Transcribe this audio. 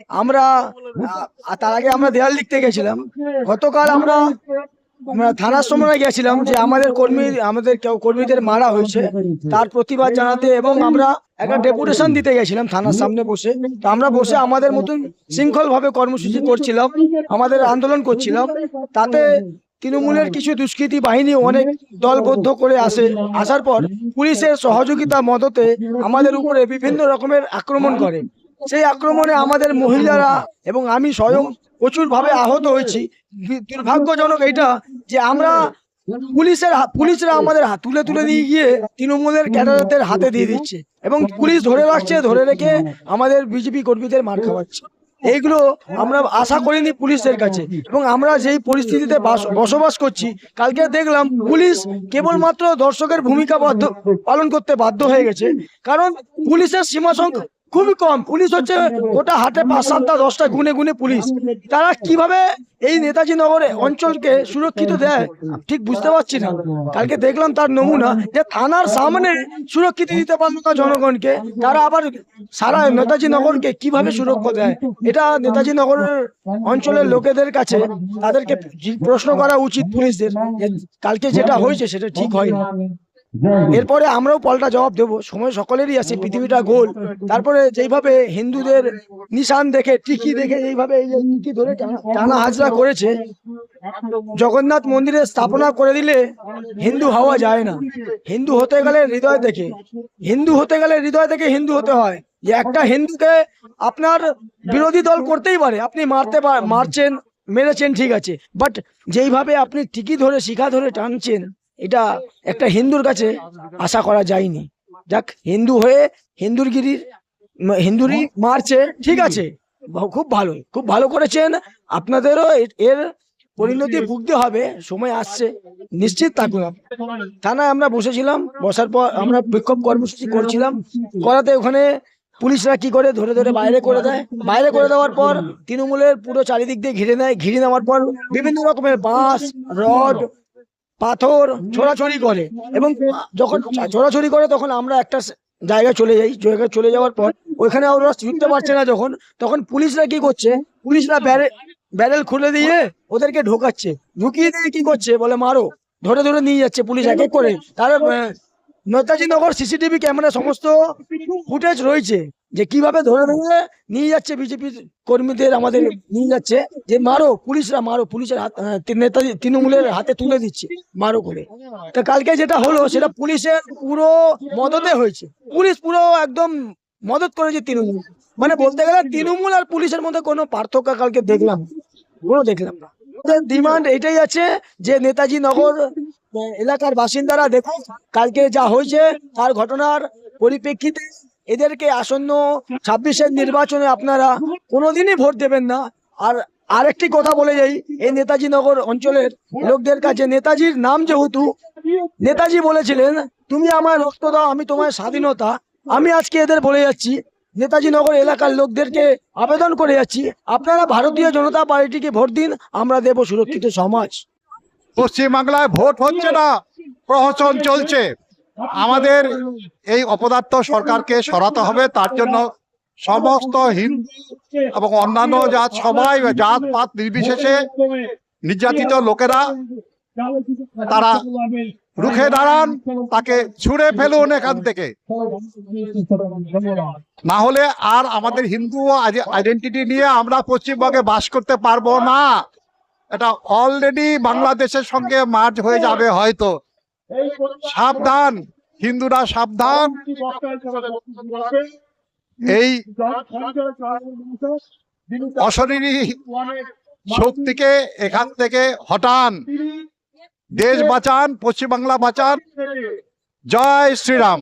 আমরা তার আগে আমরা দেয়াল লিখতে গেছিলাম। গতকাল আমরা থানার সামনে গেছিলাম যে আমাদের কর্মীদের মারা হয়েছে, তার প্রতিবাদ জানাতে, এবং আমরা একটা ডেপুটেশন দিতে গেছিলাম থানার সামনে বসে। তো আমরা বসে আমাদের মতন শৃঙ্খল ভাবে কর্মসূচি করছিলাম, আমাদের আন্দোলন করছিলাম। তাতে তৃণমূলের কিছু দুষ্কৃতী বাহিনী অনেক দলবদ্ধ করে আসার পর পুলিশের সহযোগিতা মদতে আমাদের উপরে বিভিন্ন রকমের আক্রমণ করে। সেই আক্রমণে আমাদের মহিলারা এবং আমি স্বয়ং প্রচুর ভাবে আহত হয়েছি। দুর্ভাগ্যজনক এটা যে আমরা পুলিশরা আমাদের তুলে তুলে দিয়ে গিয়ে তৃণমূলের ক্যাডারদের হাতে দিয়ে দিচ্ছে, এবং পুলিশ ধরে রাখছে, ধরে রেখে আমাদের বিজেপি কর্মীদের মার খাওয়াচ্ছে। এইগুলো আমরা আশা করিনি পুলিশের কাছে। এবং আমরা যেই পরিস্থিতিতে বসবাস করছি, কালকে দেখলাম পুলিশ কেবলমাত্র দর্শকের ভূমিকা পালন করতে বাধ্য হয়ে গেছে, কারণ পুলিশের সীমা সংখ্যা খুবই কম। পুলিশ হচ্ছে গোটা হাটে 5, 7টা 10টা গুনে গুনে পুলিশ। তারা কিভাবে এই নেতাজি নগরে অঞ্চলকে সুরক্ষিত দেয় ঠিক বুঝতে পারছি না। কালকে দেখলাম তার নমুনা যে থানার সামনে সুরক্ষিত দিতে পারলো না জনগণকে, তারা আবার সারা নেতাজি নগরকে কিভাবে সুরক্ষা দেয়। এটা নেতাজি নগরের অঞ্চলের লোকেদের কাছে তাদেরকে প্রশ্ন করা উচিত পুলিশদের। কালকে যেটা হয়েছে সেটা ঠিক হয়নি। এরপরে আমরাও পাল্টা জবাব দেবো। সময় সকলেরই আছে, পৃথিবীটা গোল। তারপরে যেইভাবে হিন্দুদের নিশান দেখে, টিকি দেখে, এইভাবে এই যে টিকি ধরে টানা হাজরা করেছে, জগন্নাথ মন্দিরে স্থাপনা করে দিলে হিন্দু হওয়া যায় না। হিন্দু হতে গেলে হৃদয় থেকে, হিন্দু হতে হয়। যে একটা হিন্দুকে আপনার বিরোধী দল করতেই পারে, আপনি মেরেছেন, ঠিক আছে, বাট যেইভাবে আপনি টিকি ধরে, শিখা ধরে টানছেন, এটা একটা হিন্দুর কাছে আশা করা যায়নি। যাক, হিন্দু হয়ে হিন্দুরই মারছে, ঠিক আছে, খুব ভালো করেছেন। আপনাদেরও এর পরিণতি ভুগতে হবে, সময় আসছে, নিশ্চিত থাকুন। থানায় আমরা বসেছিলাম, বসার পর আমরা বিক্ষোভ কর্মসূচি করছিলাম, করাতে ওখানে পুলিশরা কি করে ধরে ধরে বাইরে করে দেয়। বাইরে করে দেওয়ার পর তৃণমূলের পুরো চারিদিক দিয়ে ঘিরে নেয়। ঘিরে নেওয়ার পর বিভিন্ন রকমের বাঁশ, রড, পাথর ছোড়াছড়ি করে, এবং যখন ছোড়াছড়ি করে তখন আমরা একটা জায়গায় চলে যাওয়ার পর ওইখানে ওরা ছুটতে পারছে না, তখন পুলিশরা কি করছে, পুলিশরা ব্যারেল খুলে দিয়ে ওদেরকে ঢুকিয়ে দিয়ে কি করছে, বলে মারো, ধরে ধরে নিয়ে যাচ্ছে পুলিশ এক এক করে। তার নেতাজি নগর সিসিটিভি ক্যামেরা সমস্ত ফুটেজ রয়েছে, যে কিভাবে ধরে ধরে নিয়ে যাচ্ছে বিজেপি কর্মীদের, আমাদের নিয়ে যাচ্ছে, যে মারো, পুলিশরা মারো, পুলিশের নেতাজি তৃণমূলের হাতে তুলে দিচ্ছে মারো করে। তা কালকে যেটা হলো সেটা পুলিশের পুরো মদতে হয়েছে। পুলিশ পুরো একদম মদত করেছে তৃণমূল, মানে বলতে গেলে তৃণমূল আর পুলিশের মধ্যে কোনো পার্থক্য কালকে দেখলাম না। ডিমান্ড এটাই আছে যে নেতাজি নগর এলাকার বাসিন্দারা দেখুন কালকে যা হয়েছে, তার ঘটনার পরিপ্রেক্ষিতে এদেরকে আসন্ন 26-এর নির্বাচনে আপনারা কোনোদিনই ভোট দেবেন না। আর আরেকটি কথা বলে যাই এই নেতাজি নগর অঞ্চলের লোকদের কাছে, নেতাজির নাম যেহেতু, নেতাজি বলেছিলেন তুমি আমার রক্ত দাও, আমি তোমার স্বাধীনতা। আমি আজকে এদের বলে যাচ্ছি, নেতাজি নগর এলাকার লোকদেরকে আবেদন করে যাচ্ছি, আপনারা ভারতীয় জনতা পার্টিকে ভোট দিন, আমরা দেব সুরক্ষিত সমাজ। পশ্চিমবাংলায় ভোট হচ্ছে না, প্রহসন চলছে। আমাদের এই অপদার্থ সরকারকে সরাতে হবে। তার জন্য সমস্ত হিন্দু এবং অন্যান্য সবাই জাত পাত নির্বিশেষে নির্যাতিত লোকেরা তারা রুখে দাঁড়ান, তাকে ছুঁড়ে ফেলুন এখান থেকে, না হলে আর আমাদের হিন্দু আইডেন্টিটি নিয়ে আমরা পশ্চিমবঙ্গে বাস করতে পারবো না। এটা অলরেডি বাংলাদেশের সঙ্গে মার্জ হয়ে যাবে হয়তো। সাবধান হিন্দুরা, সাবধান। এই অশরীরী শক্তিকে এখান থেকে হটান, দেশ বাঁচান, পশ্চিমবাংলা বাঁচান। জয় শ্রীরাম।